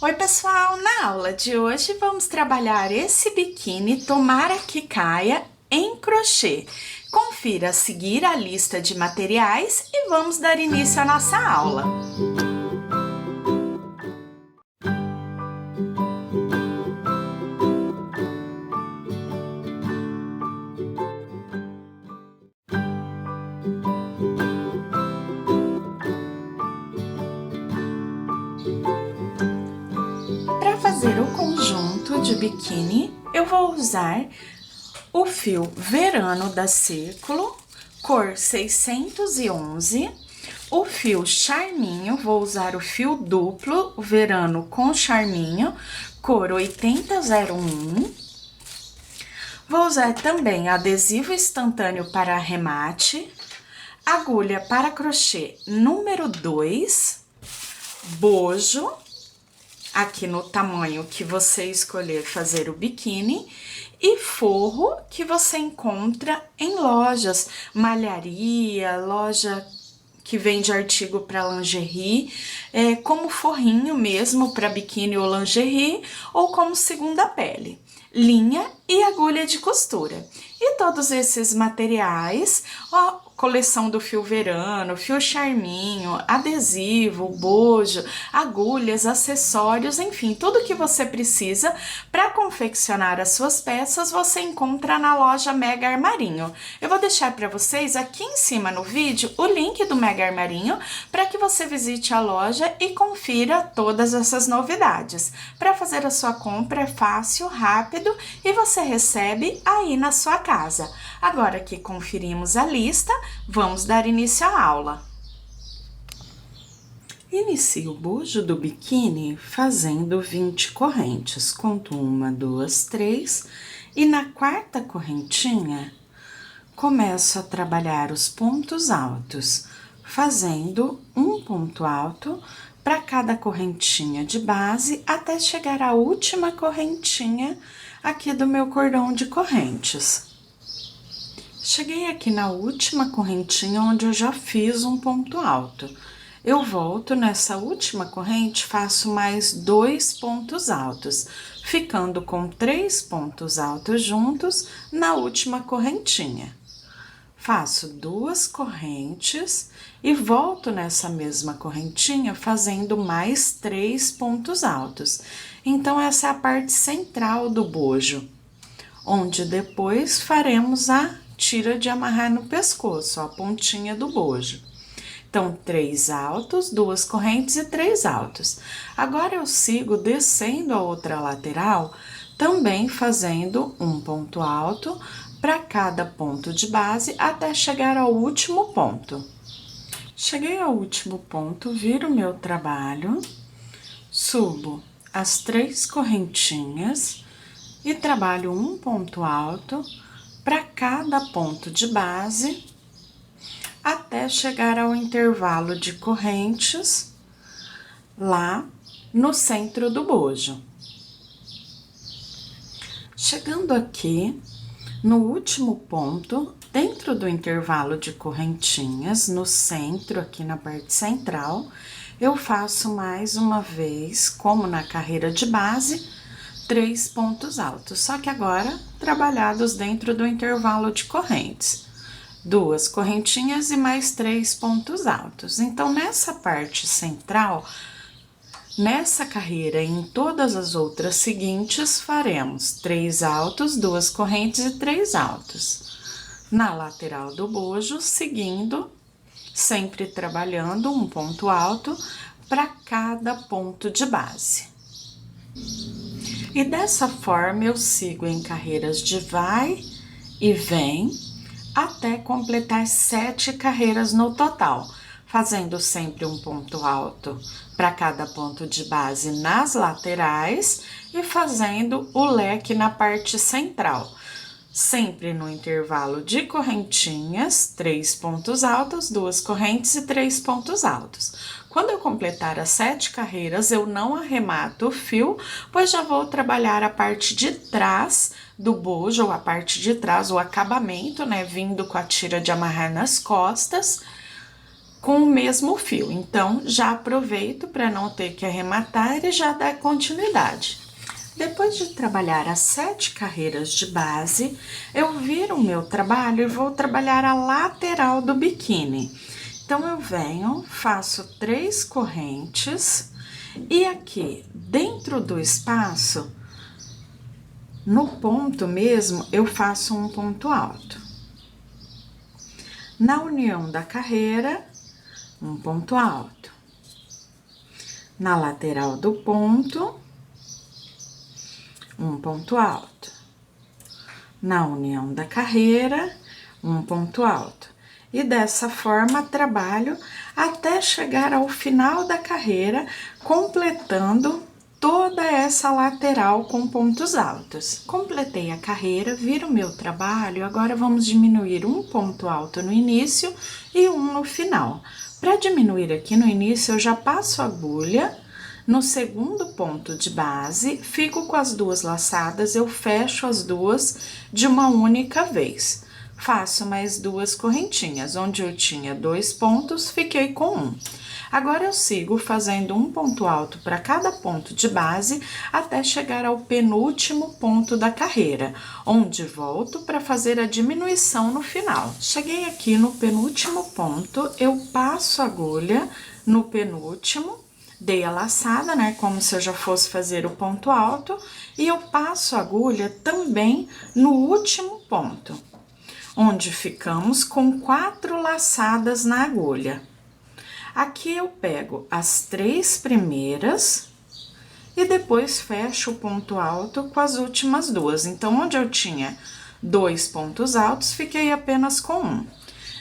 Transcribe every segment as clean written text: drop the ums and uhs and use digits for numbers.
Oi pessoal, na aula de hoje vamos trabalhar esse biquíni Tomara que Caia em crochê. Confira a seguir a lista de materiais e vamos dar início à nossa aula. Para fazer o conjunto de biquíni, eu vou usar o fio Verano da Círculo, cor 611, o fio Charminho, vou usar o fio duplo, Verano com Charminho, cor 8001. Vou usar também adesivo instantâneo para arremate, agulha para crochê número 2, bojo, aqui no tamanho que você escolher fazer o biquíni, e forro que você encontra em lojas, malharia, loja que vende artigo para lingerie, como forrinho mesmo para biquíni ou lingerie, ou como segunda pele, linha e agulha de costura. E todos esses materiais, ó, coleção do fio Verano, fio Charminho, adesivo, bojo, agulhas, acessórios, enfim, tudo que você precisa para confeccionar as suas peças você encontra na loja Mega Armarinho. Eu vou deixar para vocês aqui em cima no vídeo o link do Mega Armarinho para que você visite a loja e confira todas essas novidades. Para fazer a sua compra é fácil, rápido e você recebe aí na sua casa. Agora que conferimos a lista, vamos dar início à aula. Inicie o bojo do biquíni fazendo 20 correntes. Conto 1, 2, 3 e na quarta correntinha começo a trabalhar os pontos altos, fazendo um ponto alto para cada correntinha de base até chegar à última correntinha aqui do meu cordão de correntes. Cheguei aqui na última correntinha onde eu já fiz um ponto alto. Eu volto nessa última corrente, faço mais 2 pontos altos, ficando com 3 pontos altos juntos na última correntinha. Faço 2 correntes e volto nessa mesma correntinha fazendo mais 3 pontos altos. Então, essa é a parte central do bojo, onde depois faremos a tira de amarrar no pescoço, a pontinha do bojo. Então, 3 altos, 2 correntes e 3 altos. Agora, eu sigo descendo a outra lateral, também fazendo um ponto alto para cada ponto de base até chegar ao último ponto. Cheguei ao último ponto, viro o meu trabalho, subo as 3 correntinhas e trabalho um ponto alto para cada ponto de base, até chegar ao intervalo de correntes lá no centro do bojo. Chegando aqui, no último ponto, dentro do intervalo de correntinhas, no centro, aqui na parte central, eu faço mais uma vez, como na carreira de base, 3 pontos altos, só que agora trabalhados dentro do intervalo de correntes. 2 correntinhas e mais 3 pontos altos. Então, nessa parte central, nessa carreira e em todas as outras seguintes, faremos 3 altos, 2 correntes e 3 altos. Na lateral do bojo, seguindo, sempre trabalhando um ponto alto para cada ponto de base. E dessa forma, eu sigo em carreiras de vai e vem, até completar 7 carreiras no total, fazendo sempre um ponto alto para cada ponto de base nas laterais e fazendo o leque na parte central. Sempre no intervalo de correntinhas, 3 pontos altos, 2 correntes e 3 pontos altos. Quando eu completar as 7 carreiras, eu não arremato o fio, pois já vou trabalhar a parte de trás do bojo, ou a parte de trás, o acabamento, né, vindo com a tira de amarrar nas costas, com o mesmo fio. Então, já aproveito para não ter que arrematar e já dar continuidade. Depois de trabalhar as 7 carreiras de base, eu viro o meu trabalho e vou trabalhar a lateral do biquíni. Então, eu venho, faço 3 correntes e aqui, dentro do espaço, no ponto mesmo, eu faço um ponto alto. Na união da carreira, um ponto alto. Na lateral do ponto, um ponto alto. Na união da carreira, um ponto alto. E dessa forma, trabalho até chegar ao final da carreira, completando toda essa lateral com pontos altos. Completei a carreira, viro o meu trabalho, agora vamos diminuir um ponto alto no início e um no final. Para diminuir aqui no início, eu já passo a agulha no segundo ponto de base, fico com as 2 laçadas, eu fecho as 2 de uma única vez. Faço mais 2 correntinhas, onde eu tinha 2 pontos, fiquei com 1. Agora, eu sigo fazendo um ponto alto para cada ponto de base, até chegar ao penúltimo ponto da carreira, onde volto para fazer a diminuição no final. Cheguei aqui no penúltimo ponto, eu passo a agulha no penúltimo, dei a laçada, né, como se eu já fosse fazer o ponto alto, e eu passo a agulha também no último ponto, onde ficamos com 4 laçadas na agulha. Aqui eu pego as 3 primeiras e depois fecho o ponto alto com as últimas 2. Então, onde eu tinha 2 pontos altos, fiquei apenas com 1.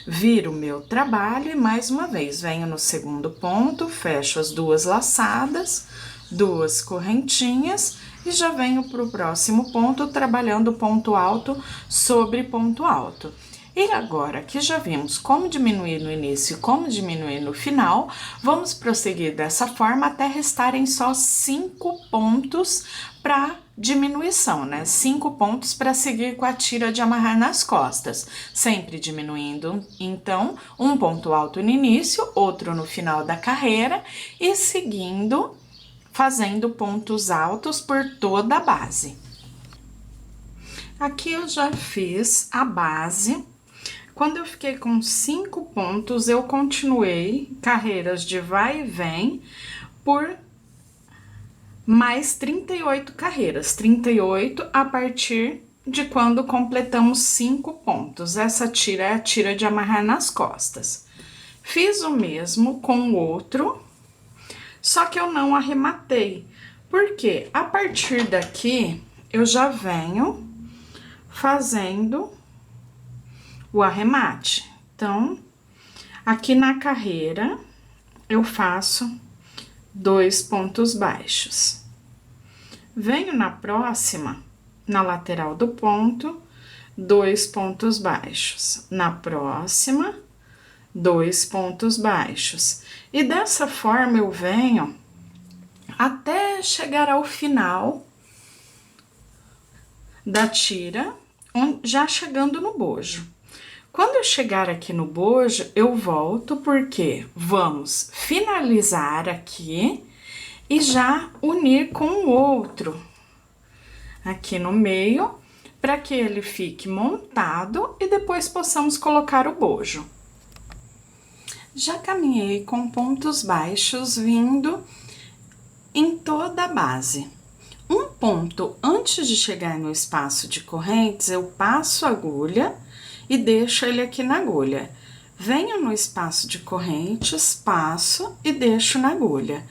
Viro o meu trabalho e mais uma vez venho no segundo ponto, fecho as 2 laçadas, 2 correntinhas e já venho para o próximo ponto, trabalhando ponto alto sobre ponto alto. E agora que já vimos como diminuir no início e como diminuir no final, vamos prosseguir dessa forma até restarem só 5 pontos para diminuição, né? 5 pontos para seguir com a tira de amarrar nas costas, sempre diminuindo, então, um ponto alto no início, outro no final da carreira e seguindo, fazendo pontos altos por toda a base. Aqui eu já fiz a base. Quando eu fiquei com 5 pontos, eu continuei carreiras de vai e vem por mais 38 carreiras. 38 a partir de quando completamos 5 pontos. Essa tira é a tira de amarrar nas costas. Fiz o mesmo com o outro, só que eu não arrematei. Porque a partir daqui, eu já venho fazendo o arremate. Então, aqui na carreira, eu faço 2 pontos baixos. Venho na próxima, na lateral do ponto, 2 pontos baixos. Na próxima, 2 pontos baixos. E dessa forma, eu venho até chegar ao final da tira, já chegando no bojo. Quando eu chegar aqui no bojo, eu volto porque vamos finalizar aqui e já unir com o outro aqui no meio, para que ele fique montado e depois possamos colocar o bojo. Já caminhei com pontos baixos vindo em toda a base. Um ponto antes de chegar no espaço de correntes, eu passo a agulha e deixo ele aqui na agulha. Venho no espaço de correntes, passo e deixo na agulha.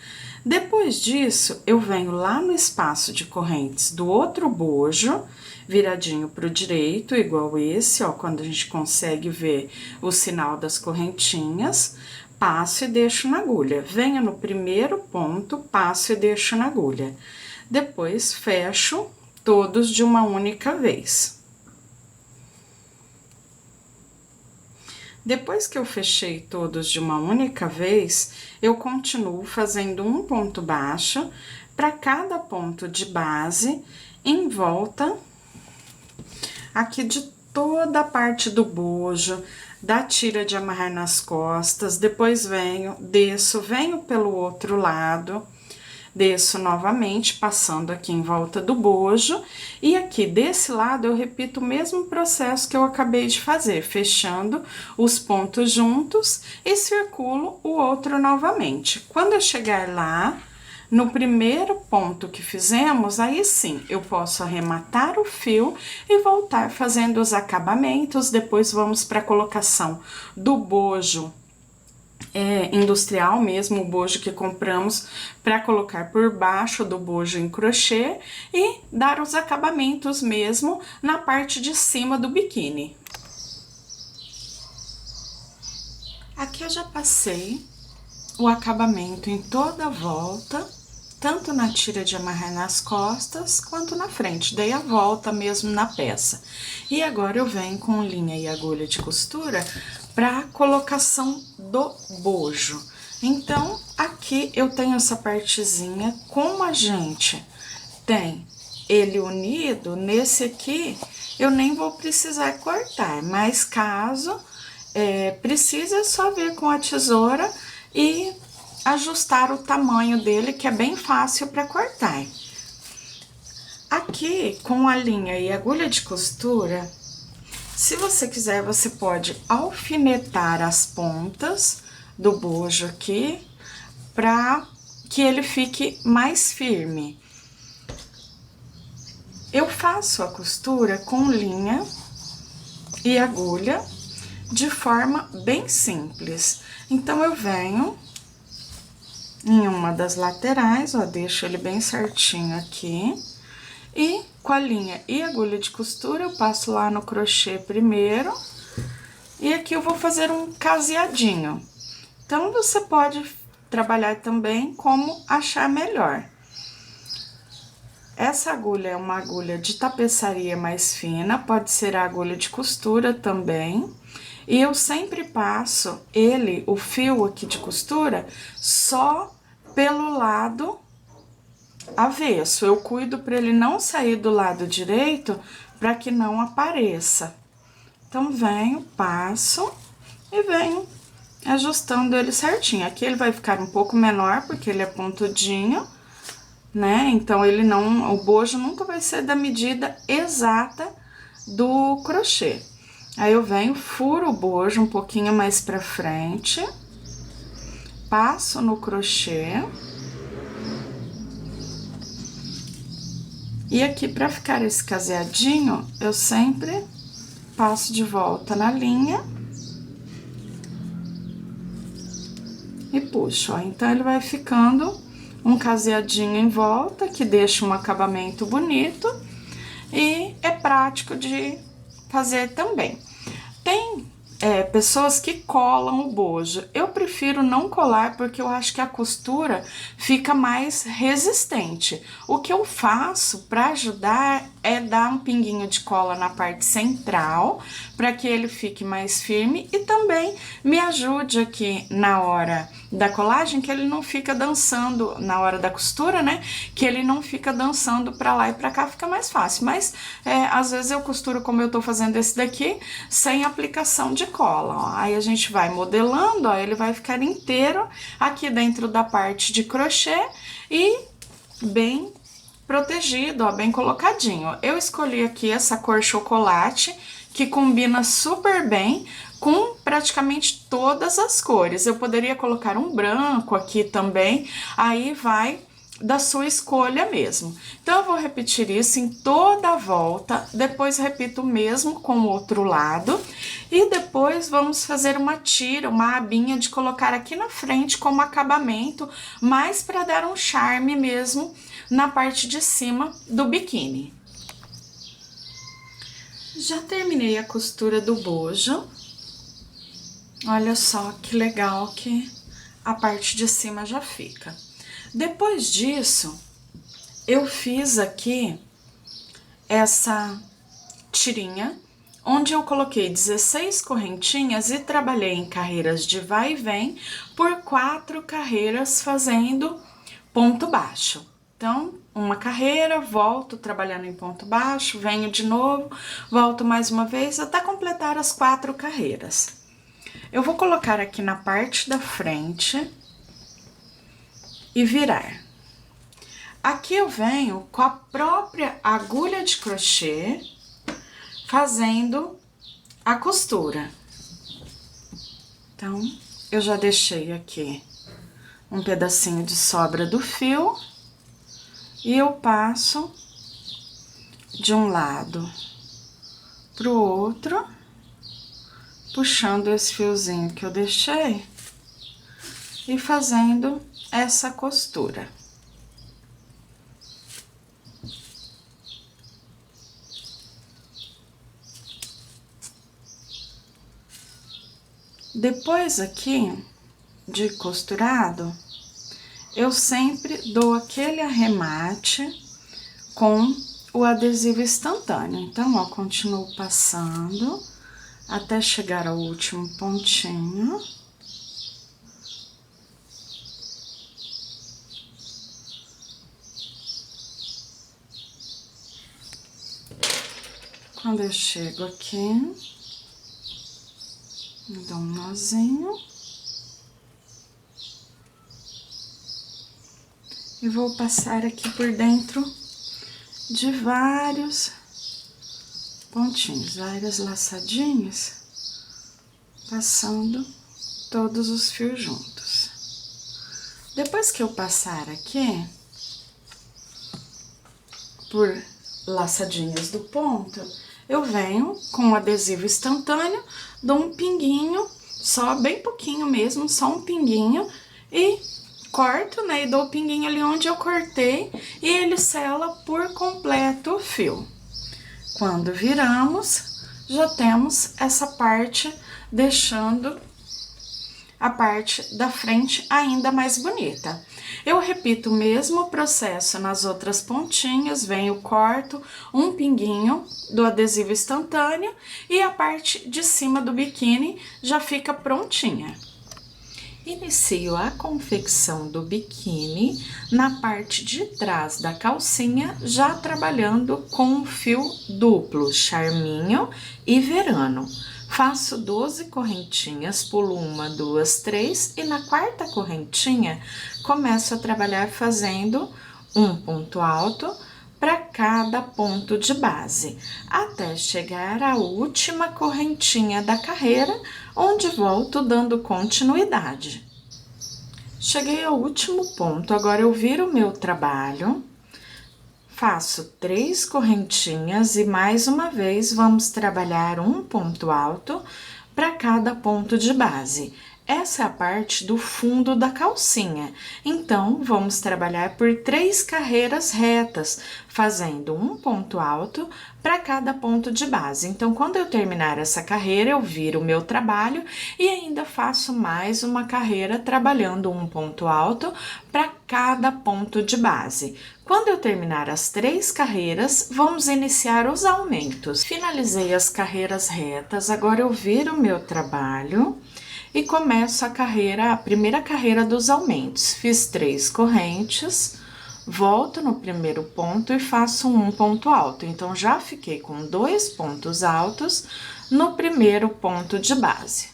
Depois disso, eu venho lá no espaço de correntes do outro bojo, viradinho pro direito, igual esse, ó, quando a gente consegue ver o sinal das correntinhas, passo e deixo na agulha. Venho no primeiro ponto, passo e deixo na agulha. Depois, fecho todos de uma única vez. Depois que eu fechei todos de uma única vez, eu continuo fazendo um ponto baixo para cada ponto de base em volta aqui de toda a parte do bojo, da tira de amarrar nas costas, depois desço, venho pelo outro lado, desço novamente, passando aqui em volta do bojo, e aqui desse lado eu repito o mesmo processo que eu acabei de fazer, fechando os pontos juntos e circulo o outro novamente. Quando eu chegar lá, no primeiro ponto que fizemos, aí sim, eu posso arrematar o fio e voltar fazendo os acabamentos, depois vamos para a colocação do bojo industrial mesmo, o bojo que compramos para colocar por baixo do bojo em crochê e dar os acabamentos mesmo na parte de cima do biquíni. Aqui eu já passei o acabamento em toda a volta, tanto na tira de amarrar nas costas, quanto na frente, dei a volta mesmo na peça. E agora eu venho com linha e agulha de costura para colocação do bojo. Então, aqui eu tenho essa partezinha, como a gente tem ele unido, nesse aqui eu nem vou precisar cortar, mas caso precise, é só vir com a tesoura e ajustar o tamanho dele, que é bem fácil para cortar. Aqui, com a linha e agulha de costura, se você quiser, você pode alfinetar as pontas do bojo aqui, para que ele fique mais firme. Eu faço a costura com linha e agulha de forma bem simples. Então, eu venho em uma das laterais, ó, deixo ele bem certinho aqui. E com a linha e agulha de costura, eu passo lá no crochê primeiro. E aqui eu vou fazer um caseadinho. Então, você pode trabalhar também como achar melhor. Essa agulha é uma agulha de tapeçaria mais fina, pode ser a agulha de costura também. E eu sempre passo o fio aqui de costura, só pelo lado avesso. Eu cuido para ele não sair do lado direito, para que não apareça. Então, venho, passo e venho ajustando ele certinho. Aqui ele vai ficar um pouco menor, porque ele é pontudinho, né? Então, o bojo nunca vai ser da medida exata do crochê. Aí, eu venho, furo o bojo um pouquinho mais pra frente, passo no crochê. E aqui, pra ficar esse caseadinho, eu sempre passo de volta na linha e puxo, ó. Então, ele vai ficando um caseadinho em volta, que deixa um acabamento bonito e é prático de fazer também. Tem pessoas que colam o bojo. Eu prefiro não colar, porque eu acho que a costura fica mais resistente. O que eu faço para ajudar é dar um pinguinho de cola na parte central, para que ele fique mais firme e também me ajude aqui na hora da colagem, que ele não fica dançando, na hora da costura, né? Que ele não fica dançando pra lá e pra cá, fica mais fácil. Mas, às vezes eu costuro como eu tô fazendo esse daqui, sem aplicação de cola, ó. Aí a gente vai modelando, ó, ele vai ficar inteiro aqui dentro da parte de crochê e bem protegido, ó, bem colocadinho. Eu escolhi aqui essa cor chocolate, que combina super bem com praticamente todas as cores. Eu poderia colocar um branco aqui também, aí vai da sua escolha mesmo. Então, eu vou repetir isso em toda a volta, depois repito o mesmo com o outro lado, e depois vamos fazer uma tira, uma abinha de colocar aqui na frente como acabamento, mais para dar um charme mesmo na parte de cima do biquíni. Já terminei a costura do bojo. Olha só que legal que a parte de cima já fica. Depois disso, eu fiz aqui essa tirinha, onde eu coloquei 16 correntinhas e trabalhei em carreiras de vai e vem por 4 carreiras fazendo ponto baixo. Então, uma carreira, volto trabalhando em ponto baixo, venho de novo, volto mais uma vez, até completar as 4 carreiras. Eu vou colocar aqui na parte da frente e virar. Aqui eu venho com a própria agulha de crochê, fazendo a costura. Então, eu já deixei aqui um pedacinho de sobra do fio e eu passo de um lado pro outro, puxando esse fiozinho que eu deixei e fazendo essa costura. Depois aqui de costurado, eu sempre dou aquele arremate com o adesivo instantâneo. Então, ó, continuo passando até chegar ao último pontinho. Quando eu chego aqui, dou um nozinho. E vou passar aqui por dentro de vários pontinhos, várias laçadinhas, passando todos os fios juntos. Depois que eu passar aqui por laçadinhas do ponto, eu venho com o adesivo instantâneo, dou um pinguinho, só bem pouquinho mesmo, só um pinguinho, e corto, né, e dou o pinguinho ali onde eu cortei, e ele sela por completo o fio. Quando viramos, já temos essa parte, deixando a parte da frente ainda mais bonita. Eu repito o mesmo processo nas outras pontinhas, venho, corto um pinguinho do adesivo instantâneo e a parte de cima do biquíni já fica prontinha. Inicio a confecção do biquíni na parte de trás da calcinha, já trabalhando com o fio duplo, charminho e verano. Faço 12 correntinhas, pulo 1, 2, 3 e na 4ª correntinha começo a trabalhar fazendo um ponto alto para cada ponto de base, até chegar à última correntinha da carreira, onde volto dando continuidade. Cheguei ao último ponto, agora eu viro o meu trabalho, faço 3 correntinhas e mais uma vez vamos trabalhar um ponto alto para cada ponto de base. Essa é a parte do fundo da calcinha, então vamos trabalhar por 3 carreiras retas, fazendo um ponto alto para cada ponto de base. Então, quando eu terminar essa carreira, eu viro o meu trabalho e ainda faço mais uma carreira trabalhando um ponto alto para cada ponto de base. Quando eu terminar as 3 carreiras, vamos iniciar os aumentos. Finalizei as carreiras retas, agora eu viro o meu trabalho e começo a primeira carreira dos aumentos. Fiz 3 correntes, volto no primeiro ponto e faço um ponto alto. Então, já fiquei com 2 pontos altos no primeiro ponto de base.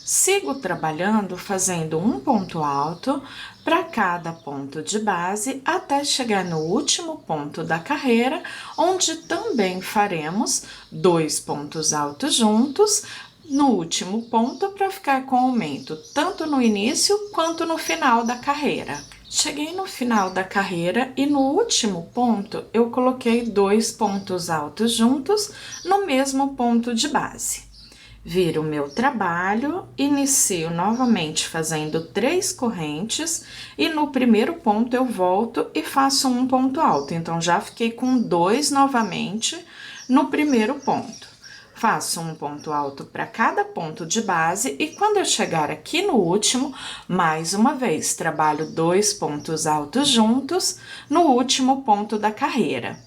Sigo trabalhando, fazendo um ponto alto para cada ponto de base, até chegar no último ponto da carreira, onde também faremos 2 pontos altos juntos, no último ponto para ficar com aumento tanto no início quanto no final da carreira. Cheguei no final da carreira e no último ponto eu coloquei 2 pontos altos juntos no mesmo ponto de base. Viro o meu trabalho, inicio novamente fazendo 3 correntes e no primeiro ponto eu volto e faço um ponto alto. Então, já fiquei com 2 novamente no primeiro ponto. Faço um ponto alto para cada ponto de base e quando eu chegar aqui no último, mais uma vez, trabalho 2 pontos altos juntos no último ponto da carreira.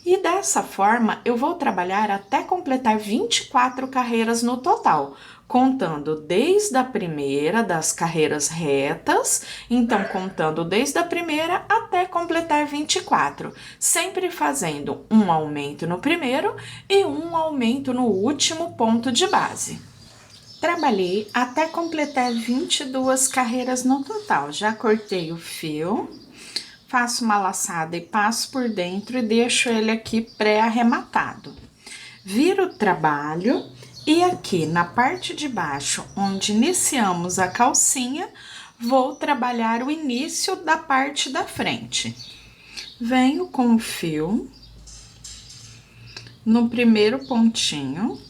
E dessa forma, eu vou trabalhar até completar 24 carreiras no total, contando desde a primeira das carreiras retas, então contando desde a primeira até completar 24, sempre fazendo um aumento no primeiro e um aumento no último ponto de base. Trabalhei até completar 22 carreiras no total, já cortei o fio. Faço uma laçada e passo por dentro e deixo ele aqui pré-arrematado. Viro o trabalho e aqui na parte de baixo, onde iniciamos a calcinha, vou trabalhar o início da parte da frente. Venho com o fio no primeiro pontinho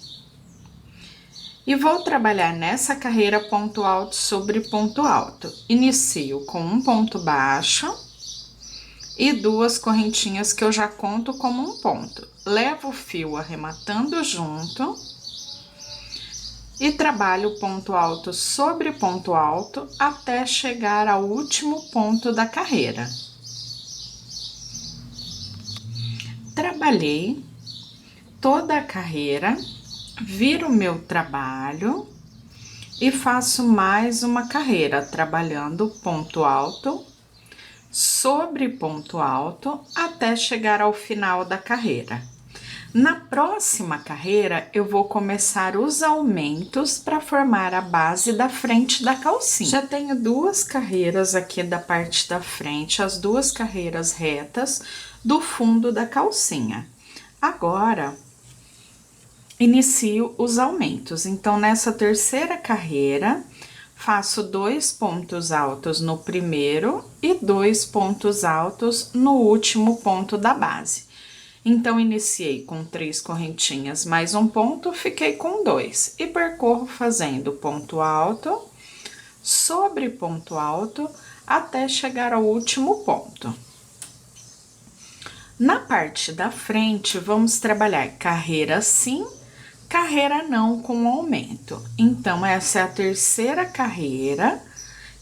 e vou trabalhar nessa carreira ponto alto sobre ponto alto. Inicio com um ponto baixo e 2 correntinhas que eu já conto como um ponto. Levo o fio arrematando junto e trabalho ponto alto sobre ponto alto até chegar ao último ponto da carreira. Trabalhei toda a carreira, viro meu trabalho e faço mais uma carreira, trabalhando ponto alto sobre ponto alto até chegar ao final da carreira. Na próxima carreira, eu vou começar os aumentos para formar a base da frente da calcinha. Já tenho 2 carreiras aqui da parte da frente, as 2 carreiras retas do fundo da calcinha. Agora, inicio os aumentos. Então, nessa terceira carreira, faço 2 pontos altos no primeiro e 2 pontos altos no último ponto da base. Então, iniciei com 3 correntinhas mais um ponto, fiquei com 2 e percorro fazendo ponto alto sobre ponto alto até chegar ao último ponto. Na parte da frente, vamos trabalhar carreira sim, carreira não com aumento. Então, essa é a terceira carreira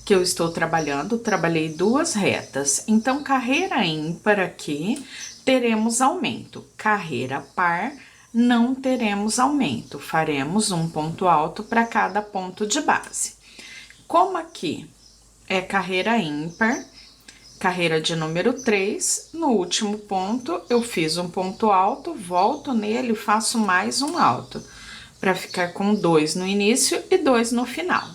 que eu estou trabalhando, trabalhei 2 retas. Então, carreira ímpar aqui, teremos aumento. Carreira par, não teremos aumento. Faremos um ponto alto para cada ponto de base. Como aqui é carreira ímpar, carreira de número 3, no último ponto eu fiz um ponto alto, volto nele e faço mais um alto, para ficar com 2 no início e 2 no final.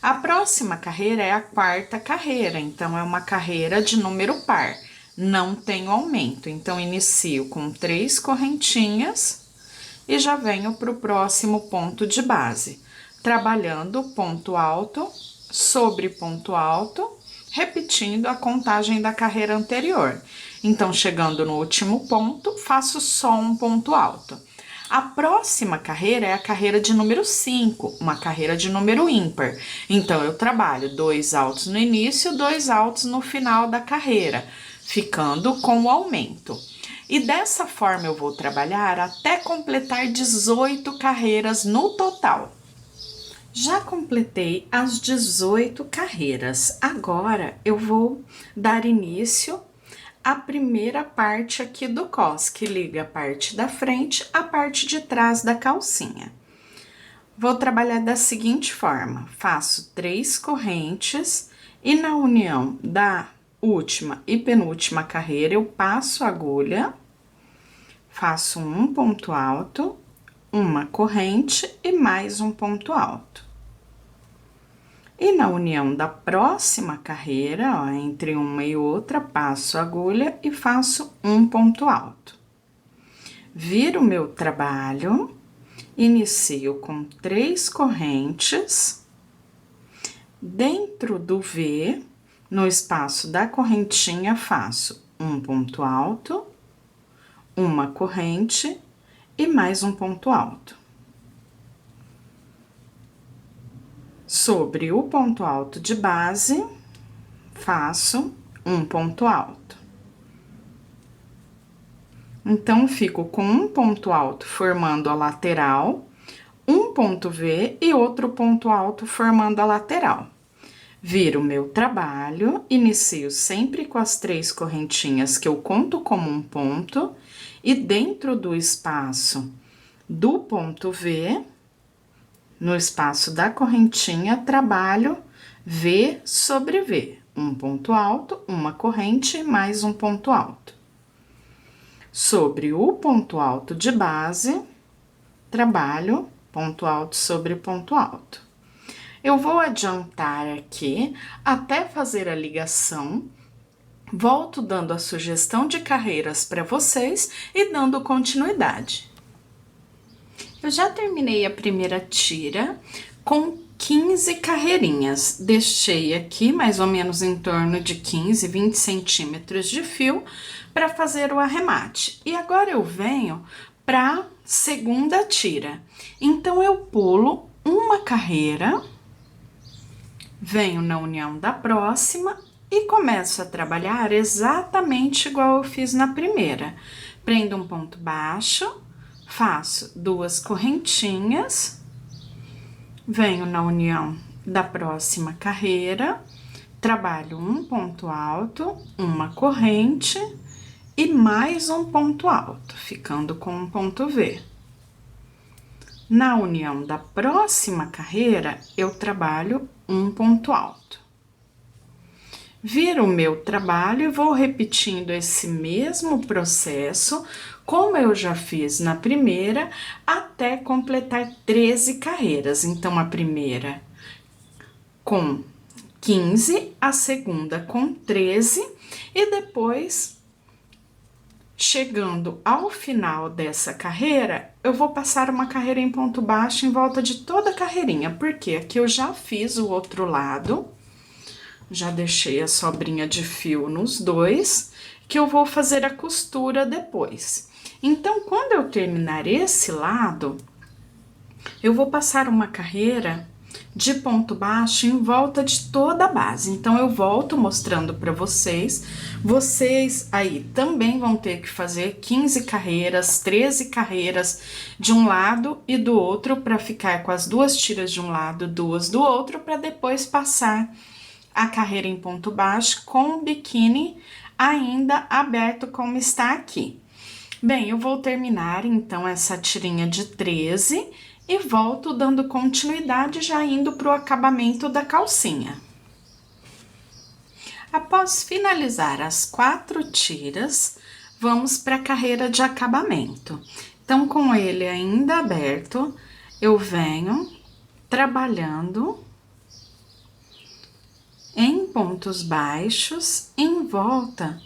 A próxima carreira é a quarta carreira, então é uma carreira de número par, não tem aumento, então inicio com 3 correntinhas e já venho para o próximo ponto de base, trabalhando ponto alto sobre ponto alto, repetindo a contagem da carreira anterior. Então, chegando no último ponto, faço só um ponto alto. A próxima carreira é a carreira de número 5, uma carreira de número ímpar. Então, eu trabalho 2 altos no início, 2 altos no final da carreira, ficando com o aumento. E dessa forma eu vou trabalhar até completar 18 carreiras no total. Já completei as 18 carreiras. Agora eu vou dar início à primeira parte aqui do cos, que liga a parte da frente à parte de trás da calcinha. Vou trabalhar da seguinte forma: faço 3 correntes e na união da última e penúltima carreira eu passo a agulha, faço um ponto alto, uma corrente e mais um ponto alto. E na união da próxima carreira, ó, entre uma e outra, passo a agulha e faço um ponto alto. Viro o meu trabalho, inicio com 3 correntes, dentro do V, no espaço da correntinha, faço um ponto alto, uma corrente e mais um ponto alto. Sobre o ponto alto de base, faço um ponto alto. Então, fico com um ponto alto formando a lateral, um ponto V e outro ponto alto formando a lateral. Viro o meu trabalho, inicio sempre com as 3 correntinhas que eu conto como um ponto E dentro do espaço do ponto V, no espaço da correntinha, trabalho V sobre V. Um ponto alto, uma corrente, mais um ponto alto. Sobre o ponto alto de base, trabalho ponto alto sobre ponto alto. Eu vou adiantar aqui até fazer a ligação. Volto dando a sugestão de carreiras para vocês e dando continuidade. Eu já terminei a primeira tira com 15 carreirinhas. Deixei aqui mais ou menos em torno de 15, 20 centímetros de fio para fazer o arremate. E agora eu venho para a segunda tira. Então, eu pulo uma carreira, venho na união da próxima e começo a trabalhar exatamente igual eu fiz na primeira. Prendo um ponto baixo, faço 2 correntinhas, venho na união da próxima carreira, trabalho um ponto alto, uma corrente e mais um ponto alto, ficando com um ponto V. Na união da próxima carreira, eu trabalho um ponto alto. Viro o meu trabalho e vou repetindo esse mesmo processo, como eu já fiz na primeira, até completar 13 carreiras. Então, a primeira com 15, a segunda com 13, e depois, chegando ao final dessa carreira, eu vou passar uma carreira em ponto baixo em volta de toda a carreirinha, porque aqui eu já fiz o outro lado. Já deixei a sobrinha de fio nos dois, que eu vou fazer a costura depois. Então, quando eu terminar esse lado, eu vou passar uma carreira de ponto baixo em volta de toda a base. Então, eu volto mostrando para vocês. Vocês aí também vão ter que fazer 15 carreiras, 13 carreiras de um lado e do outro, para ficar com as 2 tiras de um lado, 2 do outro, para depois passar a carreira em ponto baixo com o biquíni ainda aberto como está aqui. Bem, eu vou terminar então essa tirinha de 13 e volto dando continuidade, já indo para o acabamento da calcinha. Após finalizar as 4 tiras, vamos para a carreira de acabamento. Então, com ele ainda aberto, eu venho trabalhando em pontos baixos em volta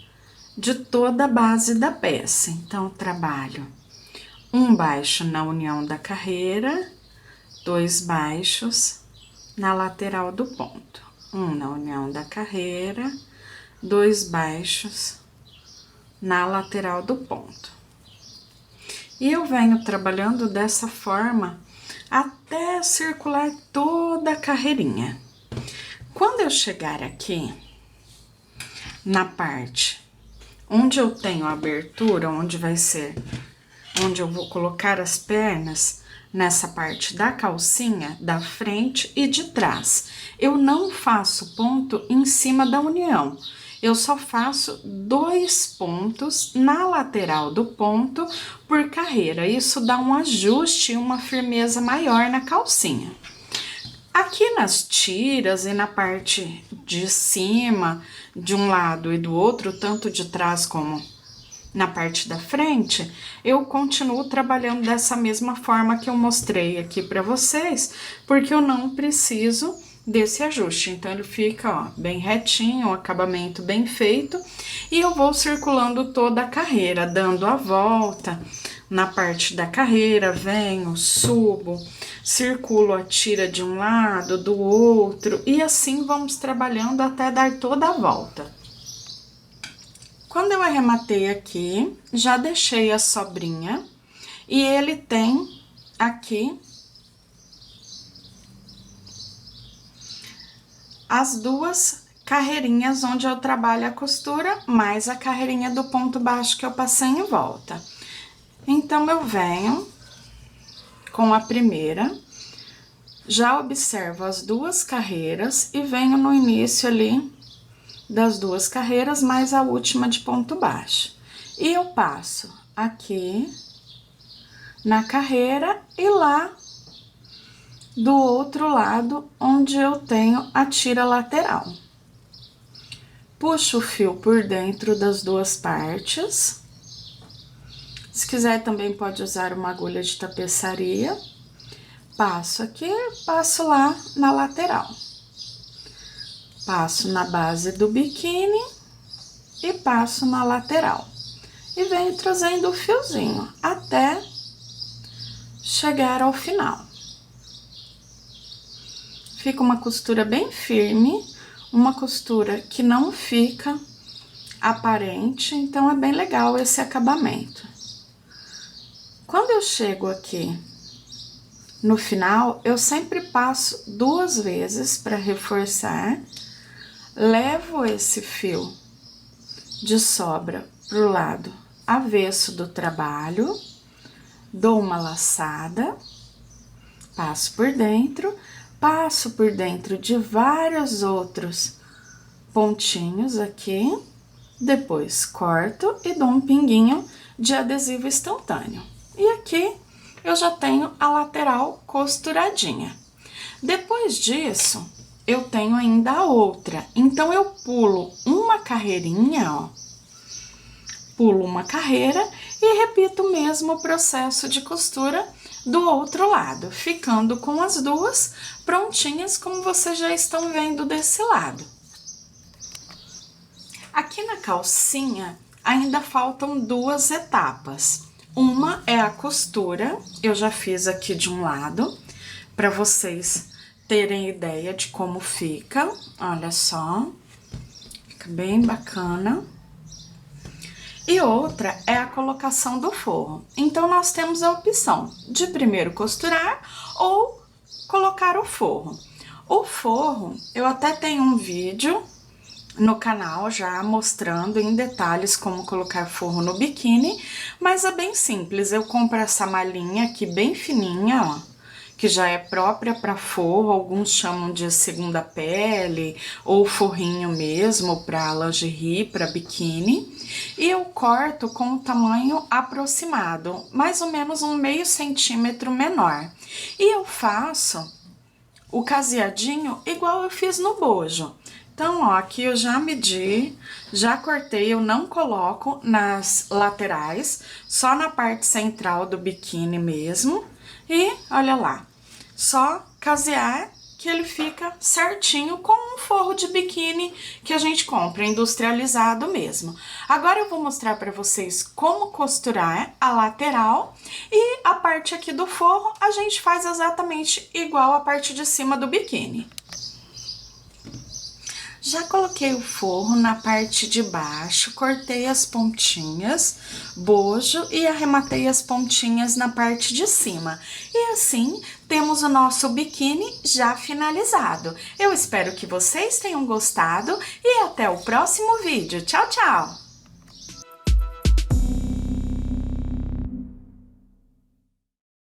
de toda a base da peça. Então, trabalho um baixo na união da carreira, 2 baixos na lateral do ponto, um na união da carreira, 2 baixos na lateral do ponto. E eu venho trabalhando dessa forma até circular toda a carreirinha. Quando eu chegar aqui, na parte onde eu tenho a abertura, onde eu vou colocar as pernas, nessa parte da calcinha, da frente e de trás, eu não faço ponto em cima da união. Eu só faço 2 pontos na lateral do ponto por carreira. Isso dá um ajuste e uma firmeza maior na calcinha. Aqui nas tiras e na parte de cima, de um lado e do outro, tanto de trás como na parte da frente, eu continuo trabalhando dessa mesma forma que eu mostrei aqui para vocês, porque eu não preciso desse ajuste. Então, ele fica, ó, bem retinho, o acabamento bem feito, e eu vou circulando toda a carreira, dando a volta na parte da carreira, venho, subo, circulo a tira de um lado, do outro, e assim vamos trabalhando até dar toda a volta. Quando eu arrematei aqui, já deixei a sobrinha, e ele tem aqui as 2 carreirinhas onde eu trabalho a costura, mais a carreirinha do ponto baixo que eu passei em volta. Então, eu venho com a primeira, já observo as 2 carreiras e venho no início ali das 2 carreiras, mais a última de ponto baixo. E eu passo aqui na carreira e lá do outro lado, onde eu tenho a tira lateral. Puxo o fio por dentro das duas partes. Se quiser, também pode usar uma agulha de tapeçaria. Passo aqui, passo lá na lateral. Passo na base do biquíni e passo na lateral. E venho trazendo o fiozinho até chegar ao final. Fica uma costura bem firme, uma costura que não fica aparente, então é bem legal esse acabamento. Quando eu chego aqui no final, eu sempre passo 2 vezes para reforçar, levo esse fio de sobra pro lado avesso do trabalho, dou uma laçada, passo por dentro de vários outros pontinhos aqui, depois corto e dou um pinguinho de adesivo instantâneo. E aqui eu já tenho a lateral costuradinha. Depois disso, eu tenho ainda a outra, então eu pulo uma carreirinha, ó, pulo uma carreira e repito o mesmo processo de costura do outro lado, ficando com as duas prontinhas, como vocês já estão vendo desse lado. Aqui na calcinha ainda faltam 2 etapas. Uma é a costura, eu já fiz aqui de um lado, para vocês terem ideia de como fica, olha só, fica bem bacana. E outra é a colocação do forro. Então, nós temos a opção de primeiro costurar ou colocar o forro. O forro, eu até tenho um vídeo no canal já mostrando em detalhes como colocar forro no biquíni, mas é bem simples. Eu compro essa malhinha aqui bem fininha, ó, que já é própria para forro, alguns chamam de segunda pele, ou forrinho mesmo para lingerie, para biquíni. E eu corto com o tamanho aproximado, mais ou menos um meio centímetro menor. E eu faço o caseadinho igual eu fiz no bojo. Então, ó, aqui eu já medi, já cortei, eu não coloco nas laterais, só na parte central do biquíni mesmo. E, olha lá, só casear que ele fica certinho como um forro de biquíni que a gente compra, industrializado mesmo. Agora eu vou mostrar para vocês como costurar a lateral e a parte aqui do forro a gente faz exatamente igual a parte de cima do biquíni. Já coloquei o forro na parte de baixo, cortei as pontinhas, bojo e arrematei as pontinhas na parte de cima. E assim, temos o nosso biquíni já finalizado. Eu espero que vocês tenham gostado e até o próximo vídeo. Tchau, tchau!